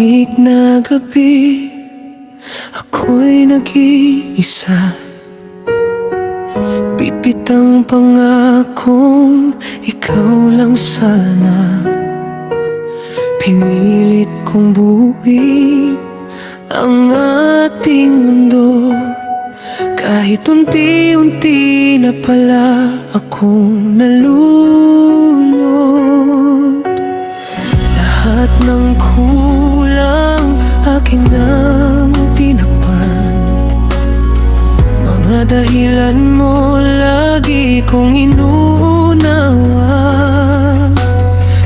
Tahimik na gabi, ako'y nag-iisa. Bitbit ang pangakong ikaw lang sana. Pinilit kong buuin ang ating mundo, kahit unti-unti na pala akong nalulod. Lahat ng kulang akin ang tinakpan. Mga dahilan mo lagi kong inuunawa.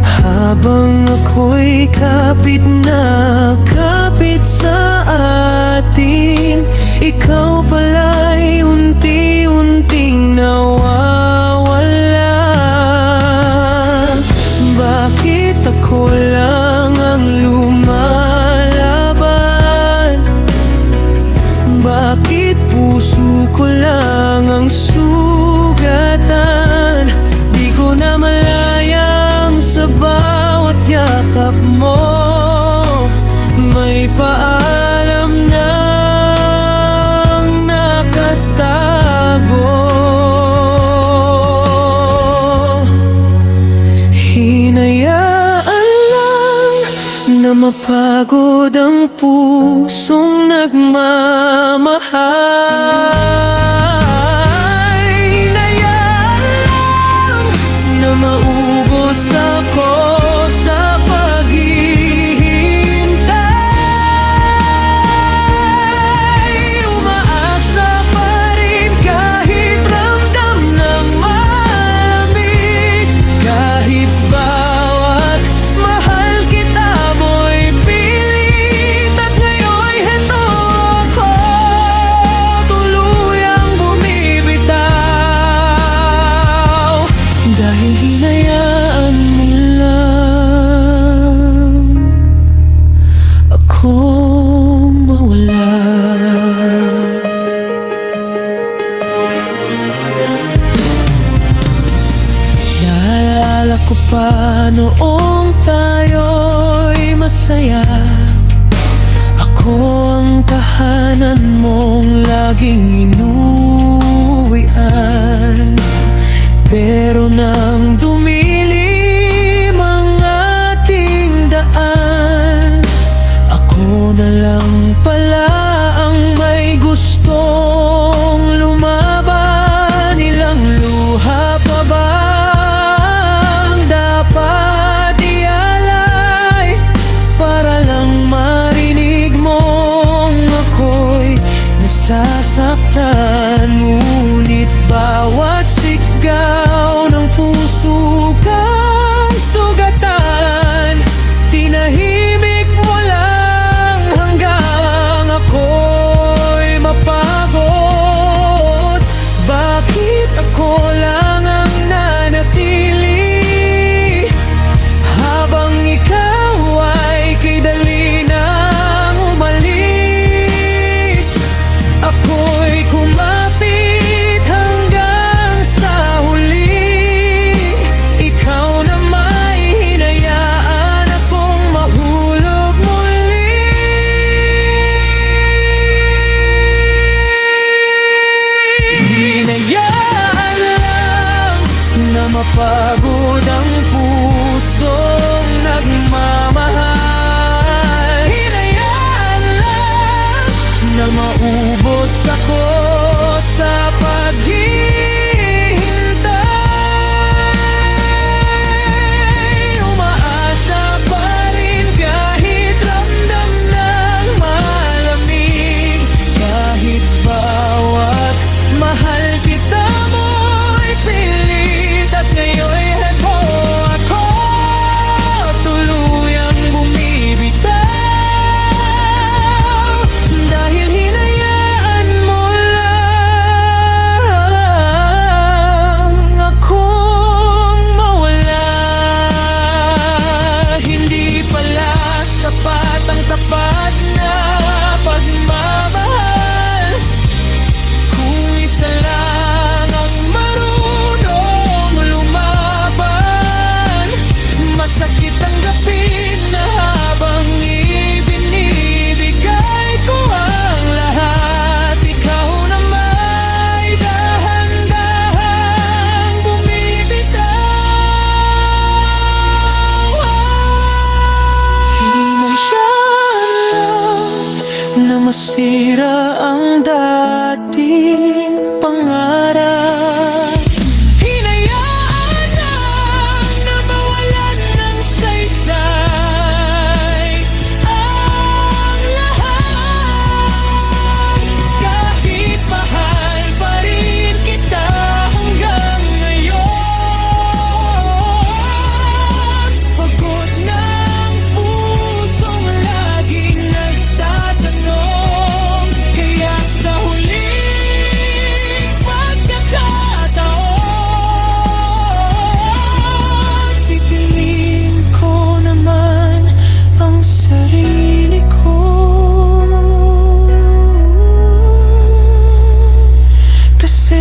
Habang ako'y kapit na kapit sa atin, ikaw pala'y unti-unting nawawala. Bakit ako lang ang lumalaban? Bakit puso ko lang ang sugatan? Di ko na malayang sa bawat yakap mo may paalam nang nakatago. Hinayaan lang na mapagod ang pusong nagmamahal. Hinayaan lang na maubos ako sa paghihintay. Umaasa pa rin kahit ramdam ng malamig, kahit bawat mahal kita mo'y pilit. At ngayon'y heto ako, tuluyang bumitaw. na masira ang dating pangarap. Hinayaan na mawalan ng saysay ang lahat. Kahit mahal pa rin kita hanggang ngayon. Pagod ng pusong laging nagtatanong, kaya sa huling pagkakataon, pipiliin ko naman ang sarili ko. Kasi